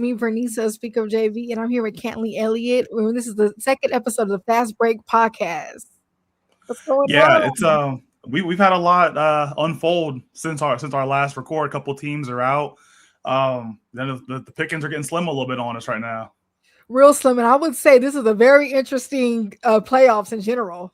Me, Vernisa, SpeakUpJV, and I'm here with Cantly Elliott. This is the second episode of the Fastbreak podcast. What's going Yeah, on? it's we've had a lot unfold since our last record. A couple teams are out. Then the pickings are getting slim a little bit on us right now. Real slim, and I would say this is a very interesting playoffs in general.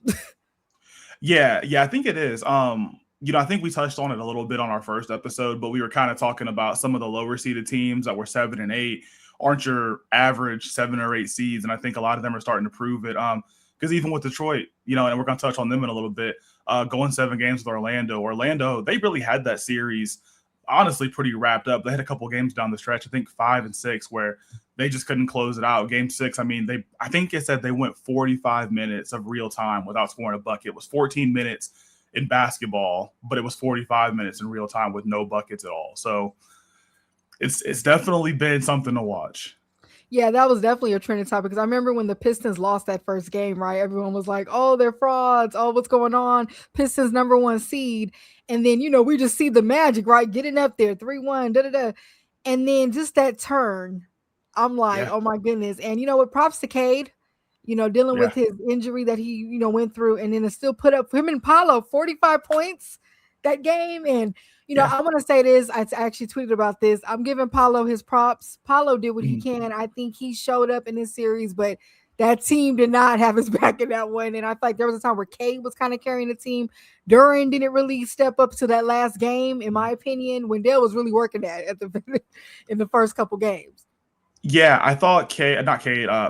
Yeah, I think it is. I think we touched on it a little bit on our first episode, but we were kind of talking about some of the lower seeded teams that were 7 and 8 aren't your average 7 or 8 seeds, and I think a lot of them are starting to prove it. Because even with Detroit, and we're going to touch on them in a little bit, going 7 games with Orlando, they really had that series honestly pretty wrapped up. They had a couple games down the stretch, I think 5 and 6, where they just couldn't close it out. Game 6, I think it said they went 45 minutes of real time without scoring a bucket. It was 14 minutes in basketball, but it was 45 minutes in real time with no buckets at all. So it's definitely been something to watch. Yeah, that was definitely a trending topic because I remember when the Pistons lost that first game, right? Everyone was like, oh, they're frauds. Oh, what's going on? Pistons #1 seed. And then, we just see the magic, right? Getting up there, 3-1, da-da-da. And then just that turn, I'm like, oh my goodness. And you know what? Props to Cade, dealing with his injury that he, went through. And then to still put up him and Paolo 45 points that game. And I want to say this. I actually tweeted about this. I'm giving Paolo his props. Paolo did what he can. I think he showed up in this series, but that team did not have his back in that one. And I feel like there was a time where Cade was kind of carrying the team. Duran didn't really step up to that last game, in my opinion. Wendell was really working that in the first couple games. Yeah, I thought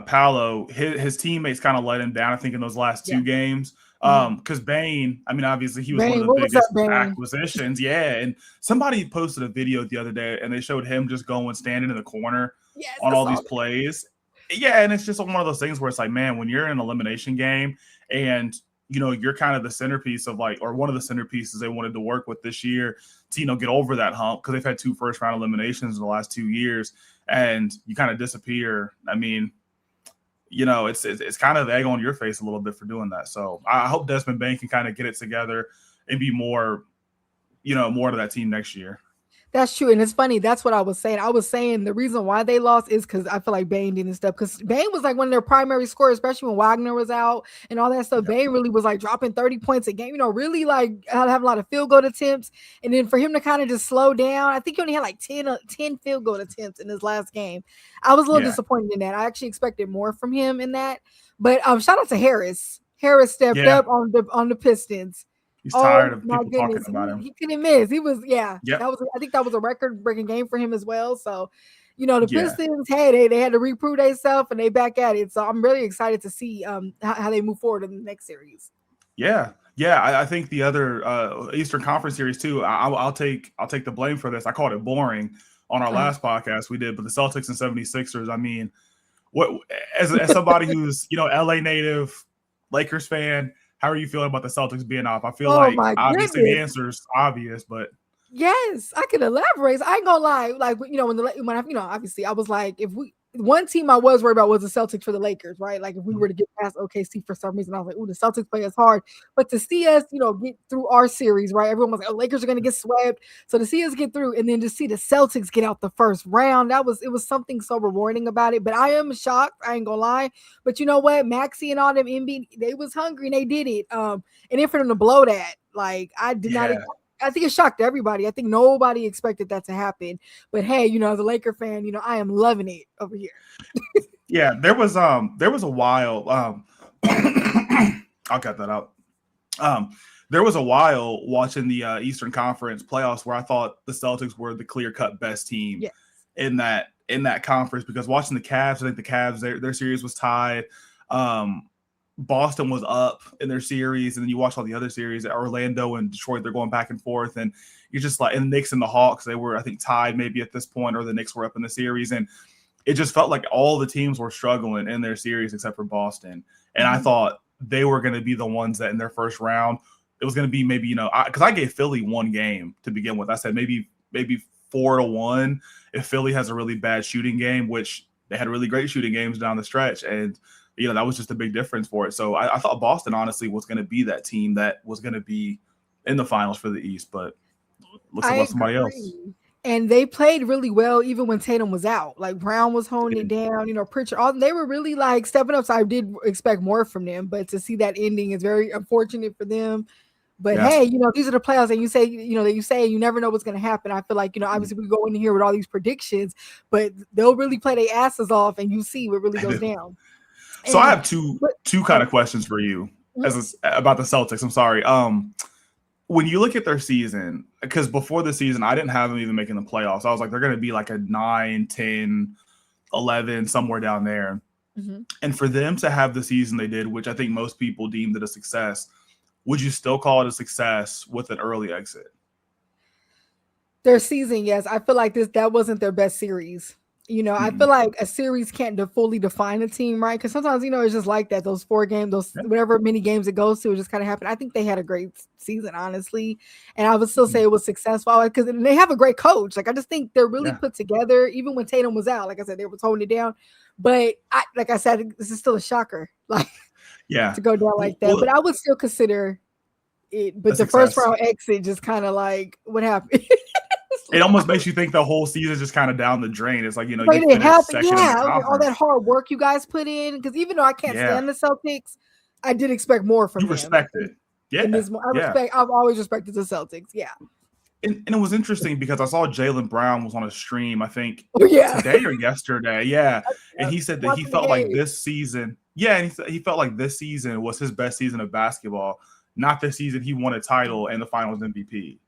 Paolo, his teammates kind of let him down, I think, in those last 2 games. Because Bane, obviously he was one of the biggest acquisitions. Yeah, and somebody posted a video the other day, and they showed him just standing in the corner on all these plays. Yeah, and it's just one of those things where it's like, man, when you're in an elimination game and you're kind of the centerpiece of or one of the centerpieces they wanted to work with this year to get over that hump, because they've had 2 first-round eliminations in the last 2 years, and you kind of disappear. It's kind of the egg on your face a little bit for doing that. So I hope Desmond Bane can kind of get it together and be more to that team next year. That's true. And it's funny. That's what I was saying. I was saying the reason why they lost is because I feel like Bane didn't step, because Bane was like one of their primary scorers, especially when Wagner was out and all that stuff. Yep. Bane really was like dropping 30 points a game, really like have a lot of field goal attempts. And then for him to kind of just slow down, I think he only had like 10 field goal attempts in his last game. I was a little disappointed in that. I actually expected more from him in that. But shout out to Harris. Harris stepped up on the Pistons. He's tired of people talking about him. He couldn't miss. He was, That was. I think that was a record-breaking game for him as well. So, the Pistons, hey, they had to reprove themselves, and they back at it. So I'm really excited to see how they move forward in the next series. Yeah. I think the other Eastern Conference series too. I'll take the blame for this. I called it boring on our last podcast we did, but the Celtics and 76ers. What as somebody who's LA native, Lakers fan. How are you feeling about the Celtics being off? I feel like obviously the answer is obvious, but yes, I can elaborate. I ain't gonna lie. Like obviously I was like, if one team I was worried about was the Celtics for the Lakers, right? Like if we were to get past OKC for some reason, I was like, oh, the Celtics play us hard. But to see us, get through our series, right? Everyone was like, oh, Lakers are gonna get swept. So to see us get through and then to see the Celtics get out the first round, it was something so rewarding about it. But I am shocked, I ain't gonna lie. But you know what? Maxey and all them MB, they was hungry and they did it. And then for them to blow that, like I did not. I think it shocked everybody. I think nobody expected that to happen. But hey, as a Laker fan, I am loving it over here. Yeah, there was a while. I'll cut that out. There was a while watching the Eastern Conference playoffs where I thought the Celtics were the clear-cut best team in that conference, because watching the Cavs, I think the Cavs their series was tied. Boston was up in their series, and then you watch all the other series, Orlando and Detroit, they're going back and forth, and you're just like, and the Knicks and the Hawks, they were, I think, tied maybe at this point, or the Knicks were up in the series, and it just felt like all the teams were struggling in their series except for Boston. And I thought they were going to be the ones that in their first round, it was going to be maybe, because I gave Philly 1 game to begin with. I said maybe 4-1 if Philly has a really bad shooting game, which they had really great shooting games down the stretch, and that was just a big difference for it. So I thought Boston, honestly, was going to be that team that was going to be in the finals for the East, but looks like somebody else. And they played really well even when Tatum was out. Like Brown was holding it down, Pritchard, all they were really like stepping up. So I did expect more from them, but to see that ending is very unfortunate for them. But hey, these are the playoffs, and you say you never know what's going to happen. I feel like, obviously we go in here with all these predictions, but they'll really play their asses off, and you see what really goes down. So I have two kind of questions for you about the Celtics. I'm sorry. When you look at their season, because before the season, I didn't have them even making the playoffs. I was like, they're going to be like a 9, 10, 11, somewhere down there. Mm-hmm. And for them to have the season they did, which I think most people deemed it a success, would you still call it a success with an early exit? Their season, yes. I feel like that wasn't their best series. I feel like a series can't fully define a team, right? Because sometimes, it's just like that. Those 4 games, whatever many games it goes to, it just kind of happened. I think they had a great season, honestly. And I would still say it was successful because they have a great coach. Like, I just think they're really put together. Even when Tatum was out, like I said, they were holding it down. But like I said, this is still a shocker. Like, to go down like that. But I would still consider it. But the first round exit just kind of like, what happened? It almost makes you think the whole season is just kind of down the drain. It's like, you finished second in the conference. All that hard work you guys put in. Because even though I can't stand the Celtics, I did expect more from them. You respect it. Yeah. I've always respected the Celtics. Yeah. And it was interesting because I saw Jaylen Brown was on a stream, I think today or yesterday. Yeah. And he said that he felt like this season. Yeah. And he felt like this season was his best season of basketball, not the season he won a title and the finals MVP.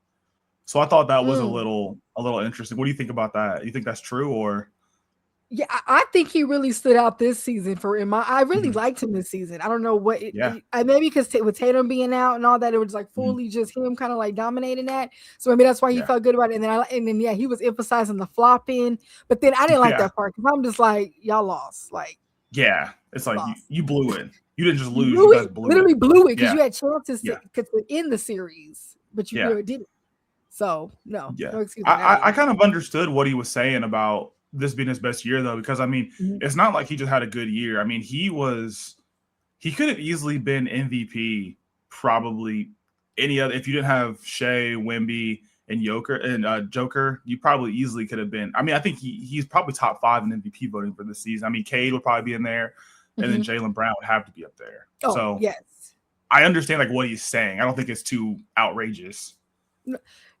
So I thought that was a little interesting. What do you think about that? You think that's true or? Yeah, I think he really stood out this season for him. I really liked him this season. I don't know what, maybe because with Tatum being out and all that, it was like fully just him kind of like dominating that. So maybe that's why he felt good about it. And then he was emphasizing the flopping. But then I didn't like that part because I'm just like, y'all lost. Like, it's like you blew it. You didn't just lose. You guys literally blew it because you had chances to end the series, but you didn't. So no excuse. I kind of understood what he was saying about this being his best year though, because I mean, it's not like he just had a good year. I mean, he could have easily been MVP probably any other. If you didn't have Shea, Wemby, and Joker, you probably easily could have been. I mean, I think he's probably top 5 in MVP voting for this season. I mean, Cade would probably be in there, and then Jaylen Brown would have to be up there. Oh, so yes, I understand like what he's saying. I don't think it's too outrageous.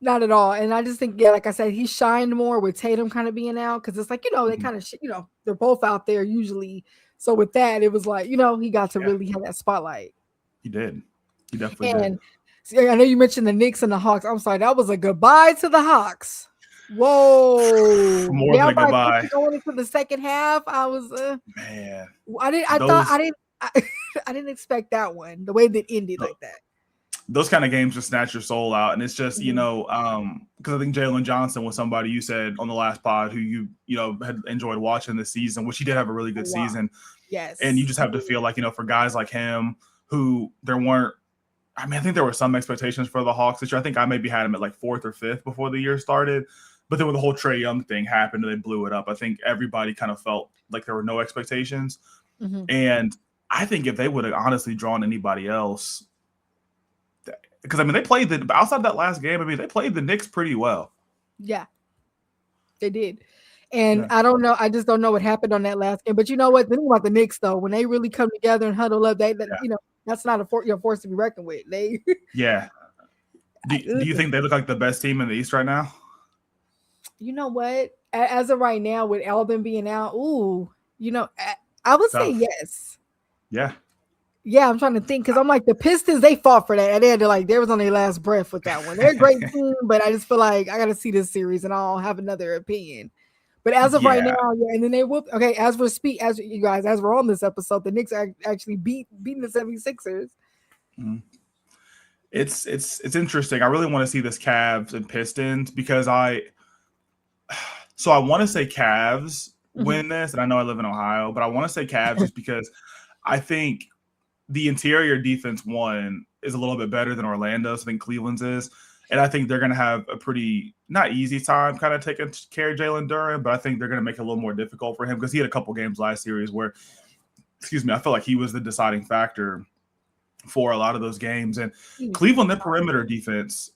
Not at all. And I just think, like I said, he shined more with Tatum kind of being out because it's like, they kind of, they're both out there usually. So with that, it was like, he got to really have that spotlight. He did. He definitely did. See, I know you mentioned the Knicks and the Hawks. I'm sorry. That was a goodbye to the Hawks. Whoa. More than a goodbye. Going into the second half, I was, man. I didn't expect that one, the way that ended like that. Those kind of games just snatch your soul out. And it's just, because I think Jalen Johnson was somebody you said on the last pod who you had enjoyed watching this season, which he did have a really good season. Yes. And you just have to feel like, for guys like him who there weren't, I mean, I think there were some expectations for the Hawks this year. I think I maybe had him at like 4th or 5th before the year started. But then when the whole Trae Young thing happened and they blew it up, I think everybody kind of felt like there were no expectations. And I think if they would have honestly drawn anybody else, because I mean they played outside that last game. I mean they played the Knicks pretty well. Yeah, they did, and I don't know. I just don't know what happened on that last game. But you know what? The thing about the Knicks though, when they really come together and huddle up, that's not a force to be reckoned with. They Do you think they look like the best team in the East right now? You know what? As of right now, with Alvin being out, I would say yes. Yeah, I'm trying to think because I'm like the Pistons. They fought for that, and they had to they was on their last breath with that one. They're a great team, but I just feel like I got to see this series, and I'll have another opinion. But as of right now, and then they whooped. Okay, as we're on this episode, the Knicks are actually beating the 76ers. It's interesting. I really want to see this Cavs and Pistons because I want to say Cavs win this, and I know I live in Ohio, but I want to say Cavs just because I think the interior defense is a little bit better than Orlando's. I think Cleveland's is. And I think they're going to have a pretty not easy time kind of taking care of Jalen Duren, but I think they're going to make it a little more difficult for him because he had a couple games last series where, I feel like he was the deciding factor for a lot of those games. And Cleveland, the perimeter defense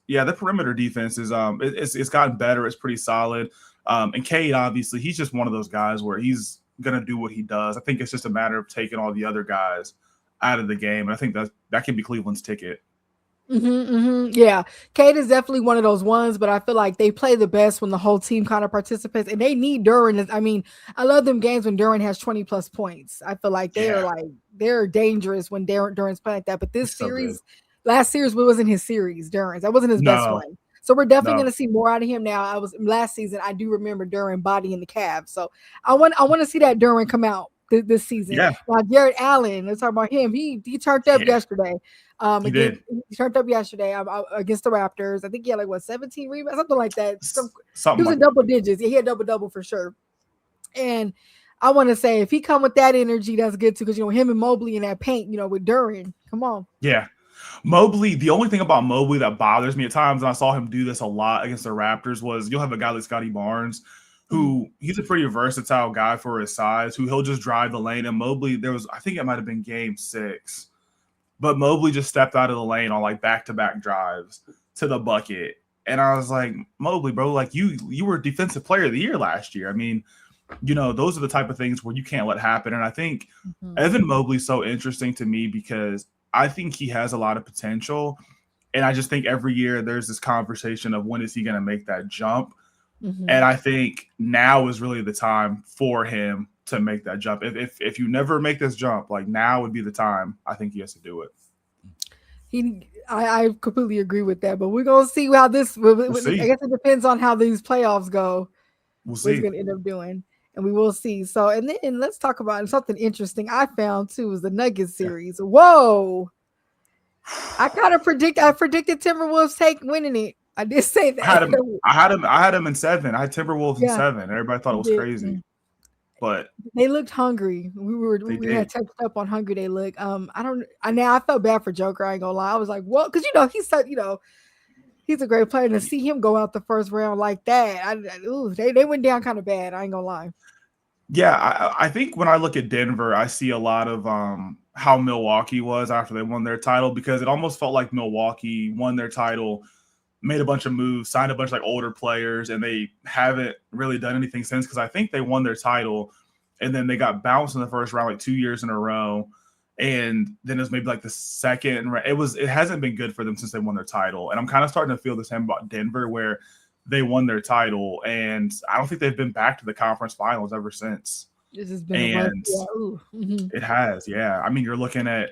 is it's gotten better. It's pretty solid. And Cade, obviously, he's just one of those guys where he's gonna do what he does. I think it's just a matter of taking all the other guys out of the game. And I think that can be Cleveland's ticket. Yeah, Cade is definitely one of those ones, but I feel like they play the best when the whole team kind of participates, and they need Duran. I mean, I love them games when Duran has 20 plus points. I feel like they're dangerous when Duran's playing like that. But this series, last series, wasn't his series. Duran's that wasn't his best one. So we're definitely going to see more out of him now. Last season. I do remember Duran bodying the Cavs, so I want to see that Duran come out this season. Yeah. Now Jared Allen, let's talk about him. He turned up yesterday. He turned up yesterday against the Raptors. I think he had 17 rebounds, something like that. He was in double digits. Yeah, he had double for sure. And I want to say if he come with that energy, that's good too. Because him and Mobley in that paint, with Duran. Come on. Yeah. Mobley, the only thing about Mobley that bothers me at times, and I saw him do this a lot against the Raptors, was you'll have a guy like Scotty Barnes, who he's a pretty versatile guy for his size, who he'll just drive the lane. And Mobley, I think it might have been game 6. But Mobley just stepped out of the lane on back-to-back drives to the bucket. And I was like, Mobley, bro, you were defensive player of the year last year. I mean, those are the type of things where you can't let happen. And I think Evan Mobley's so interesting to me because I think he has a lot of potential. And I just think every year there's this conversation of when is he going to make that jump? And I think now is really the time for him to make that jump. If you never make this jump, now would be the time. I think he has to do it. I completely agree with that, but we're gonna see how this. We'll see. I guess it depends on how these playoffs go. We'll see. What he's gonna end up doing, and we will see. So, and then let's talk about something interesting I found too is the Nuggets series. Yeah. Whoa! I predicted Timberwolves winning it. I did say that. I had him in 7. I had Timberwolves in 7. Everybody thought it was crazy. But they looked hungry. We had touched up on hungry they look. I felt bad for Joker. I ain't gonna lie. I was like, well, because he's such, he's a great player. And to see him go out the first round like that, they went down kind of bad. I ain't gonna lie. Yeah, I think when I look at Denver, I see a lot of how Milwaukee was after they won their title, because it almost felt like Milwaukee won their title, made a bunch of moves, signed a bunch of older players, and they haven't really done anything since, because I think they won their title and then they got bounced in the first round 2 years in a row. And then it was maybe the second. It hasn't been good for them since they won their title. And I'm kind of starting to feel the same about Denver, where they won their title and I don't think they've been back to the conference finals ever since. This has been It has. Yeah. I mean, you're looking at,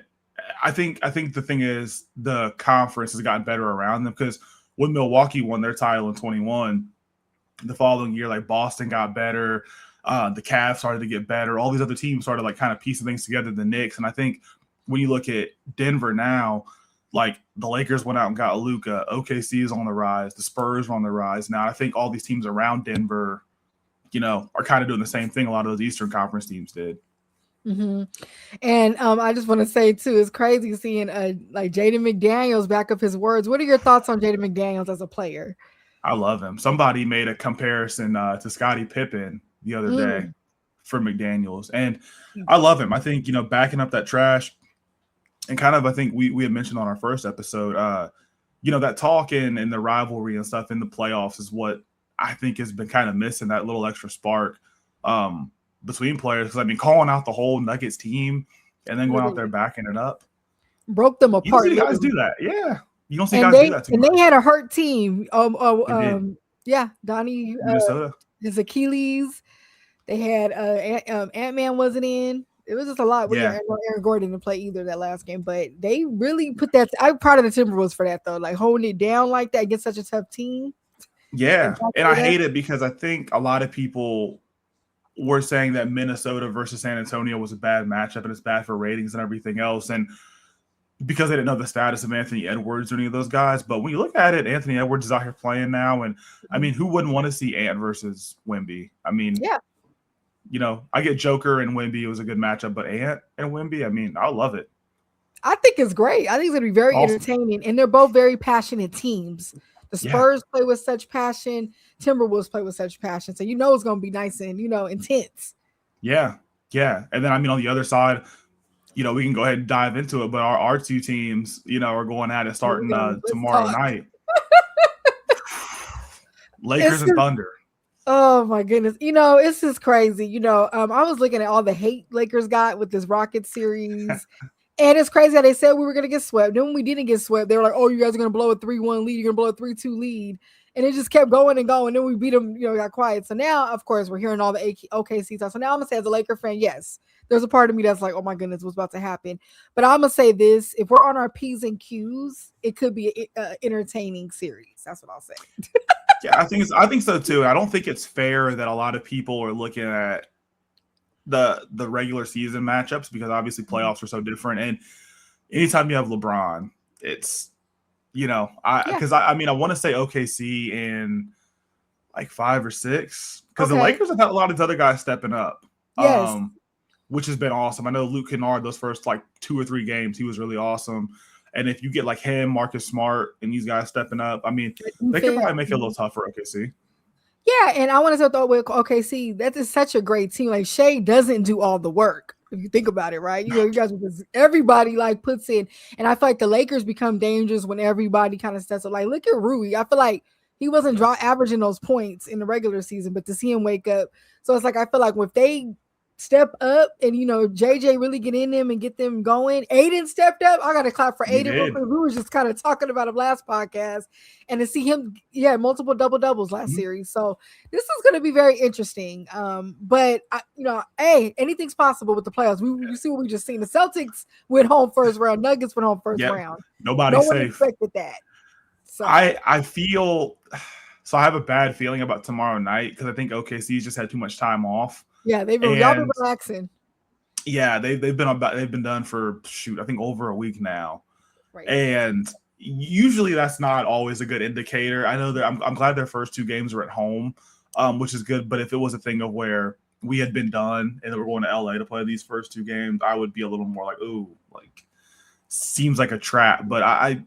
I think the thing is the conference has gotten better around them, because when Milwaukee won their title in 21, the following year, Boston got better. The Cavs started to get better. All these other teams started kind of piecing things together, the Knicks. And I think when you look at Denver now, the Lakers went out and got Luka. OKC is on the rise. The Spurs are on the rise. Now I think all these teams around Denver, are kind of doing the same thing a lot of those Eastern Conference teams did. And I just want to say too, it's crazy seeing Jaden McDaniels back up his words. What are your thoughts on Jaden McDaniels as a player? I love him. Somebody made a comparison to Scottie Pippen the other day for McDaniels, and I love him. I think backing up that trash, and kind of I think we had mentioned on our first episode, that talk and the rivalry and stuff in the playoffs is what I think has been kind of missing, that little extra spark between players. Because I mean, calling out the whole Nuggets team and then going out there backing it up, broke them apart. You don't see guys do that. Yeah, you don't see guys do that too much. And they had a hurt team. Donnie, Minnesota, his Achilles. They had Ant-Man wasn't in. It was just a lot. Yeah. Aaron Gordon didn't play either that last game, but they really put that. I'm proud of the Timberwolves for that, though. Holding it down like that against such a tough team. Yeah, and I hate it because I think a lot of people were saying that Minnesota versus San Antonio was a bad matchup and it's bad for ratings and everything else, and because they didn't know the status of Anthony Edwards or any of those guys. But when you look at it, Anthony Edwards is out here playing now, and I mean, who wouldn't want to see Ant versus Wemby? I mean, yeah. I get Joker and Wemby. It was a good matchup, but Ant and Wemby, I mean, I love it. I think it's great. I think it's going to be very entertaining, and they're both very passionate teams. The Spurs play with such passion. Timberwolves play with such passion. So it's going to be nice and, intense. Yeah. Yeah. And then, I mean, on the other side, we can go ahead and dive into it. But our two teams, are going at it Here we starting go. Let's tomorrow talk. night. Lakers It's and just, Thunder. oh my goodness. It's just crazy. I was looking at all the hate Lakers got with this Rocket series. And it's crazy how they said we were going to get swept. Then when we didn't get swept, they were like, oh, you guys are going to blow a 3-1 lead. You're going to blow a 3-2 lead. And it just kept going and going. Then we beat them, got quiet. So now, of course, we're hearing all the OKC stuff. So now I'm going to say as a Laker fan, yes, there's a part of me that's like, oh my goodness, what's about to happen? But I'm going to say this. If we're on our P's and Q's, it could be an entertaining series. That's what I'll say. Yeah, I think so too. I don't think it's fair that a lot of people are looking at the regular season matchups because obviously playoffs are so different. And anytime you have LeBron, it's I want to say OKC in like 5 or 6 because the Lakers have had a lot of other guys stepping up. Yes. Which has been awesome. I know Luke Kennard, those first like 2 or 3 games, he was really awesome. And if you get like him, Marcus Smart, and these guys stepping up, I mean, they could probably make it a little tough for OKC. Yeah, and I want to say with OKC, that is such a great team. Like Shea doesn't do all the work. If you think about it, right? You guys, everybody like puts in, and I feel like the Lakers become dangerous when everybody kind of steps up. Like, look at Rui. I feel like he wasn't averaging those points in the regular season, but to see him wake up, so it's like I feel like if they step up and JJ really get in them and get them going. Aiden stepped up. I got to clap for Aiden. We were just kind of talking about him last podcast, and to see him, multiple double doubles last series. So this is going to be very interesting. But hey, anything's possible with the playoffs. We see what we just seen. The Celtics went home first round. Nuggets went home first round. Nobody's no one safe. Expected that. So I feel so. I have a bad feeling about tomorrow night because I think OKC's just had too much time off. Yeah, y'all been relaxing. Yeah, they've been done for I think over a week now, right. And usually that's not always a good indicator. I know that I'm glad their first 2 games were at home, which is good. But if it was a thing of where we had been done and we're going to LA to play these first 2 games, I would be a little more like, ooh, like seems like a trap. But I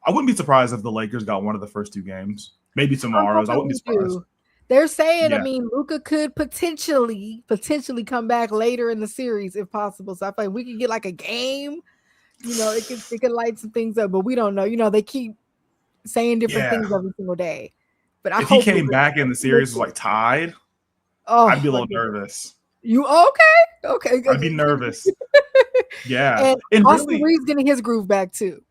wouldn't be surprised if the Lakers got one of the first 2 games, maybe tomorrow's. I wouldn't be surprised. They're saying, I mean, Luka could potentially come back later in the series if possible. So I feel like we could get like a game. It could light some things up, but we don't know. They keep saying different things every single day. But if he came back and the series was like tied, I'd be a little nervous. You okay? Okay, I'd be nervous. Yeah, and Austin Reeves getting his groove back too.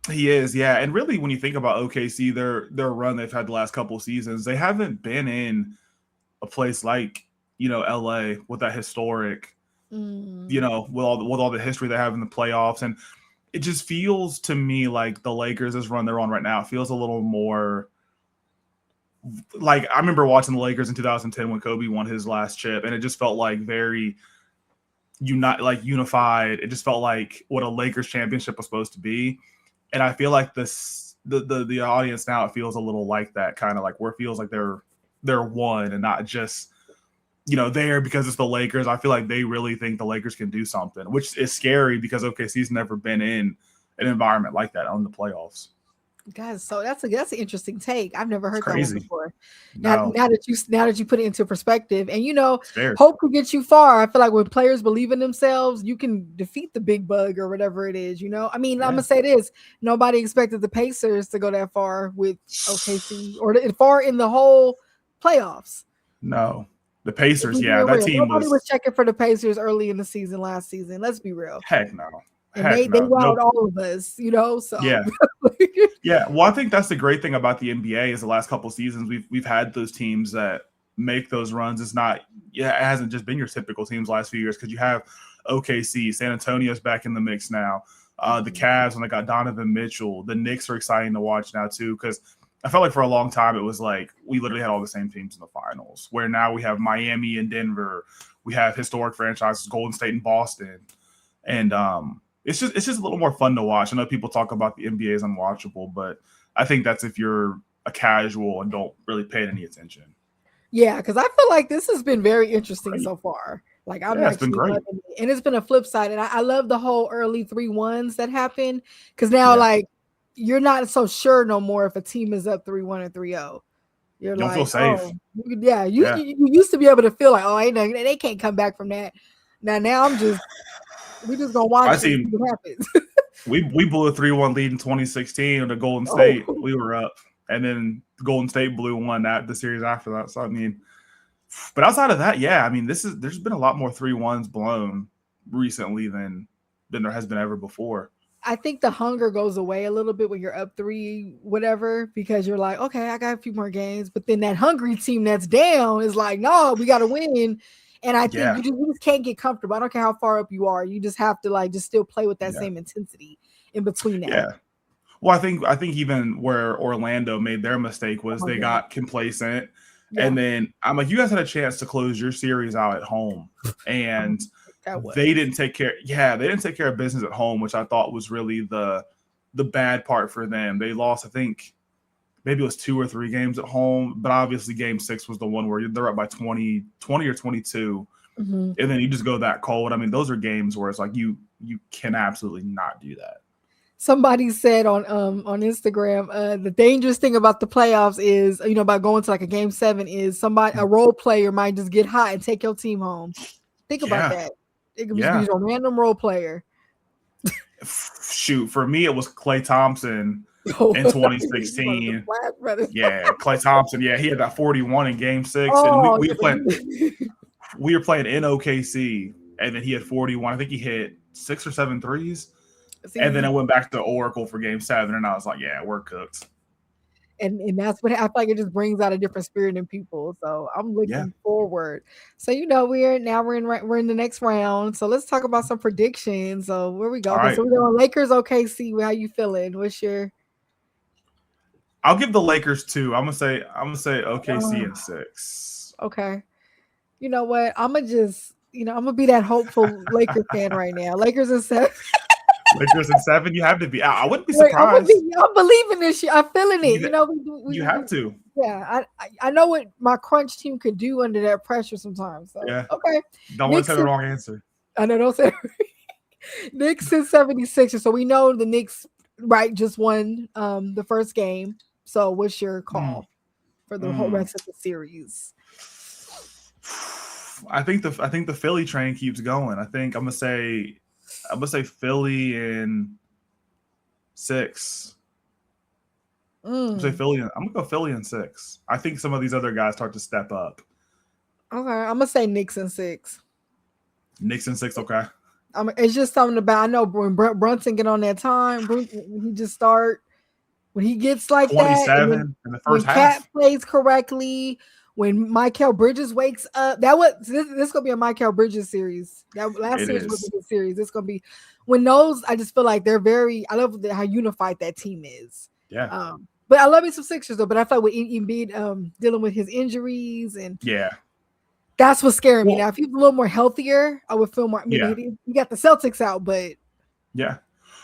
He is, yeah. And really, when you think about OKC, their run they've had the last couple of seasons, they haven't been in a place like, LA with that historic, with all the history they have in the playoffs. And it just feels to me like the Lakers, this run they're on right now, feels a little more like I remember watching the Lakers in 2010 when Kobe won his last chip, and it just felt like very unified. It just felt like what a Lakers championship was supposed to be. And I feel like the audience now, it feels a little like that, kind of like where it feels like they're one and not just there because it's the Lakers. I feel like they really think the Lakers can do something, which is scary because OKC's never been in an environment like that on the playoffs. Guys, so that's an interesting take. I've never heard that one before. No. Now that you put it into perspective, and hope could get you far. I feel like when players believe in themselves, you can defeat the big bug or whatever it is. I mean, I'm gonna say this: nobody expected the Pacers to go that far with OKC or far in the whole playoffs. No, the Pacers, that team nobody was checking for the Pacers early in the season last season. Let's be real. Heck no. And they wowed all of us, so yeah. Well, I think that's the great thing about the NBA is the last couple of seasons we've had those teams that make those runs. It's not, it hasn't just been your typical teams last few years because you have OKC, San Antonio's back in the mix now. The Cavs when they got Donovan Mitchell, the Knicks are exciting to watch now too because I felt like for a long time it was like we literally had all the same teams in the finals. Where now we have Miami and Denver, we have historic franchises, Golden State and Boston, and It's just a little more fun to watch. I know people talk about the NBA is unwatchable, but I think that's if you're a casual and don't really pay any attention. Yeah, because I feel like this has been very interesting so far. Like it's been great, and it's been a flip side. And I love the whole early 3-1s that happen because now like you're not so sure no more if a team is up 3-1 or 3-0. You don't feel safe. You used to be able to feel like, they can't come back from that. Now I'm just. We just gonna watch I it and see. see what happens. We blew a 3-1 lead in 2016 to Golden Oh. State. We were up, and then Golden State blew one the series after that. So I mean, but outside of that, yeah, I mean, there's been a lot more 3-1s blown recently than there has been ever before. I think the hunger goes away a little bit when you're up 3, whatever, because you're like, okay, I got a few more games. But then that hungry team that's down is like, no, we got to win. And I think you just can't get comfortable. I don't care how far up you are. You just have to just still play with that same intensity in between that. Yeah. Well, I think even where Orlando made their mistake was they got complacent. Yeah. And then I'm like, you guys had a chance to close your series out at home. And they didn't take care. Yeah, they didn't take care of business at home, which I thought was really the bad part for them. They lost, I think, maybe it was 2 or 3 games at home, but obviously game 6 was the one where they're up by 20 or 22. And then you just go that cold. I mean, those are games where it's like you can absolutely not do that. Somebody said on Instagram, the dangerous thing about the playoffs is, about going to like a game 7 is a role player might just get hot and take your team home. Think about that. It could just be a random role player. Shoot, for me, it was Klay Thompson in 2016. Yeah, Klay Thompson. Yeah, he had that 41 in game 6. And we were playing in OKC, and then he had 41. I think he hit 6 or 7 threes. And then I went back to Oracle for game 7, and I was like, yeah, we're cooked. And that's what I feel like it just brings out a different spirit in people. So I'm looking forward. So we're in the next round. So let's talk about some predictions. So where we go? Okay, so we're going Lakers, OKC. How you feeling? What's your? I'll give the Lakers 2. I'm gonna say OKC in 6. Okay. You know what? I'm gonna be that hopeful Lakers fan right now. Lakers in 7. Lakers in 7, you have to be. I wouldn't be surprised. I'm believing this shit. I'm feeling it. You have to. Yeah, I know what my crunch team could do under that pressure sometimes. So, yeah. Okay. Don't want to say the wrong answer. I know. Don't say. Knicks in 76ers. So we know the Knicks, just won the first game. So what's your call for the whole rest of the series? I think the Philly train keeps going. I think I'm gonna say Philly in 6. I'm gonna go Philly in 6. I think some of these other guys start to step up. Okay, I'm gonna say Knicks in 6. Knicks in 6, okay. It's just something about, I know when Brunson get on that time, he just start when he gets like 27 that. In the first half. Cat plays correctly. When Mikal Bridges wakes up, this gonna be a Mikal Bridges series. That last series was a good series. This gonna be when those. I just feel like they're very. I love how unified that team is. Yeah. But I love me some Sixers though. But I feel like with Embiid dealing with his injuries and that's what's scaring me. Now, if he's a little more healthier, I would feel more. You got the Celtics out, but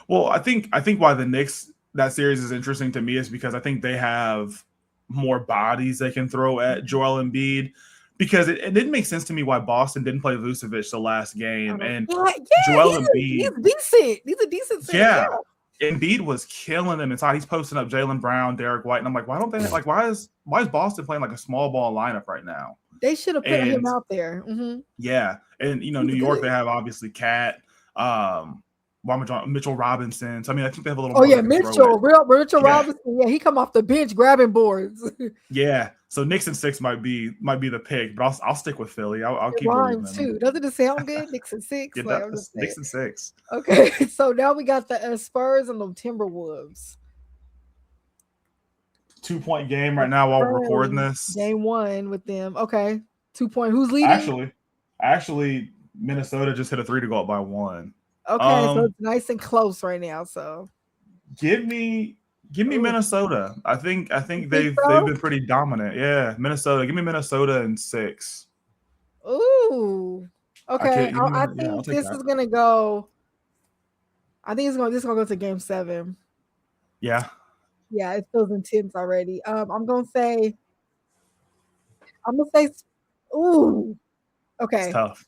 well, I think why the Knicks that series is interesting to me is because I think they have more bodies they can throw at Joel Embiid, because it didn't make sense to me why Boston didn't play Vucevic the last game. And Joel Embiid, he's decent. He's a decent center. Yeah. Embiid was killing them inside. He's posting up Jaylen Brown, Derek White, and I'm like, why don't they why is Boston playing like a small ball lineup right now? They should have put him out there. Mm-hmm. Yeah, and New York, they have obviously Cat, Mitchell Robinson. So I mean, I think they have a little. Mitchell Robinson. Yeah, he come off the bench grabbing boards. Yeah, so Knicks in 6 might be the pick, but I'll stick with Philly. I'll keep rhymes too. Doesn't it sound good? Knicks in 6. Knicks in 6. Okay, so now we got the Spurs and the Timberwolves. 2-point game right now while we're recording this. Game 1 with them. Okay, 2 point. Who's leading? Actually, Minnesota just hit a 3 to go up by 1. Okay, so it's nice and close right now. So give me Minnesota. I think they've been pretty dominant. Yeah, Minnesota. Give me Minnesota in 6. Ooh. Okay. I think this is gonna go. I think this is gonna go to game 7. Yeah. Yeah, it feels intense already. I'm gonna say. Ooh. Okay. It's tough.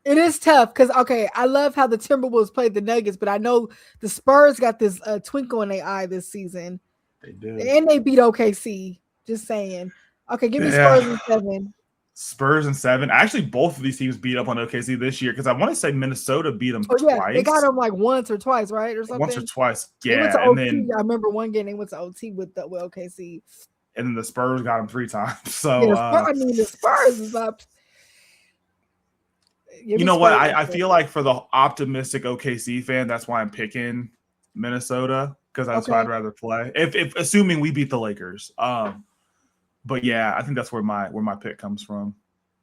It is tough because I love how the Timberwolves played the Nuggets, but I know the Spurs got this twinkle in their eye this season. They do, and they beat OKC. Just saying. Okay, give me Spurs in 7. Spurs in 7. Actually, both of these teams beat up on OKC this year because I want to say Minnesota beat them twice. They got them like once or twice, right, or something. Once or twice, They went yeah. to And OT. then I remember one game they went to OT with OKC. And then the Spurs got them 3 times. So the Spurs is up. You know what? I feel like for the optimistic OKC fan, that's why I'm picking Minnesota because that's why I'd rather play. If assuming we beat the Lakers. But yeah, I think that's where my pick comes from.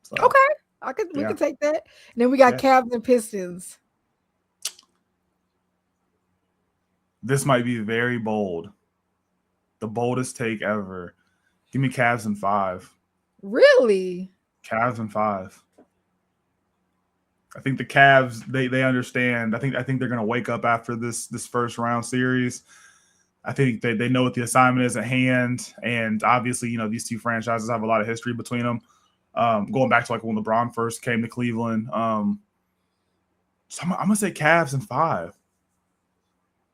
So, okay, we can take that. And then we got Cavs and Pistons. This might be very bold. The boldest take ever. Give me Cavs in 5. Really? Cavs in 5. I think the Cavs, they understand. I think they're gonna wake up after this first round series. I think they know what the assignment is at hand, and obviously, these two franchises have a lot of history between them. Going back to like when LeBron first came to Cleveland. So I'm gonna say Cavs in 5.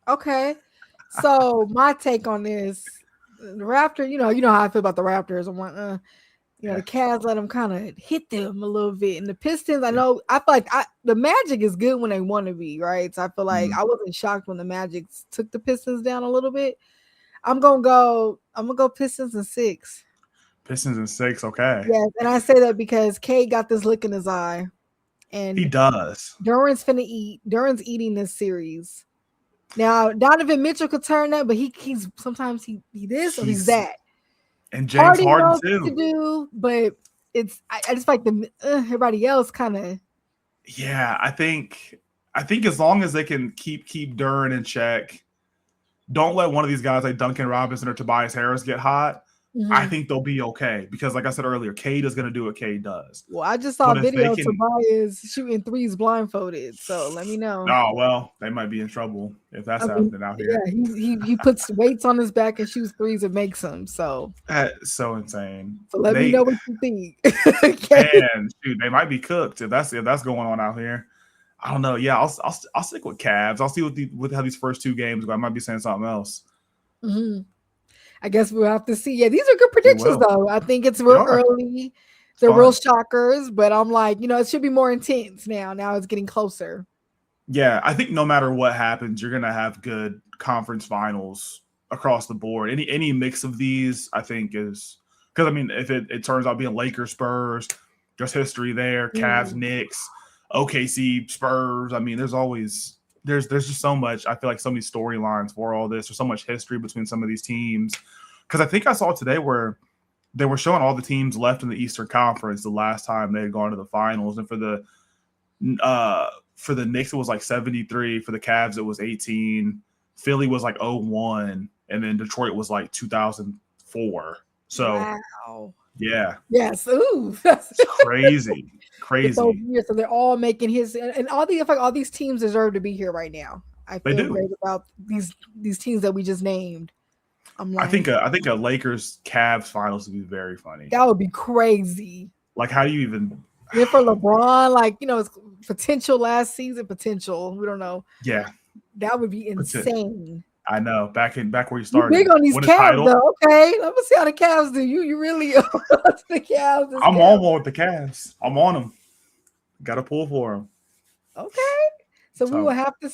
Okay. So my take on this, the Raptors, you know how I feel about the Raptors. I'm like, the Cavs let them kind of hit them a little bit, and the Pistons. I feel like the Magic is good when they want to be, right? So I feel like I wasn't shocked when the Magic took the Pistons down a little bit. I'm gonna go Pistons in 6. Pistons in 6, okay. Yes, and I say that because K got this look in his eye, and he does. Duran's eating this series. Now Donovan Mitchell could turn that, but he's sometimes he this or he's that. And James Harden too. To do, but I just like everybody else kind of. Yeah, I think as long as they can keep Duran in check, don't let one of these guys like Duncan Robinson or Tobias Harris get hot. Mm-hmm. I think they'll be okay because, like I said earlier, Cade is going to do what Cade does. Well, I just saw a video of Tobias shooting threes blindfolded, so let me know. Oh well, they might be in trouble if that's happening out here. Yeah, he puts weights on his back and shoots threes and makes them. So that's so insane. So let me know what you think. Man, shoot, they might be cooked if that's going on out here. I don't know. Yeah, I'll stick with Cavs. I'll see with how these first 2 games go. I might be saying something else. Mm-hmm. I guess we'll have to see. Yeah, these are good predictions, though. I think it's real early. They're real shockers, but I'm like, it should be more intense now. Now it's getting closer. Yeah, I think no matter what happens, you're going to have good conference finals across the board. Any mix of these, I think, is – because, if it turns out being Lakers, Spurs, there's history there, Cavs, Knicks, OKC, Spurs. There's always – there's just so much. I feel like so many storylines for all this. There's so much history between some of these teams. Because I think I saw today where they were showing all the teams left in the Eastern Conference the last time they had gone to the finals. And for the Knicks, it was like 73. For the Cavs, it was 18. Philly was like 01. And then Detroit was like 2004. So, wow. Yeah. Yes. Ooh. It's crazy. Crazy. So they're all making his, and all these teams deserve to be here right now. I feel great about these teams that we just named. I think a Lakers Cavs finals would be very funny. That would be crazy. Like, how do you even? And for LeBron, it's potential last season potential. We don't know. Yeah, that would be insane. I know. Back where you started. You're big on these Cavs, though. Okay, let me see how the Cavs do. You really are the Cavs. I'm on one with the Cavs. I'm on them. Got to pull for them. Okay, so we will have to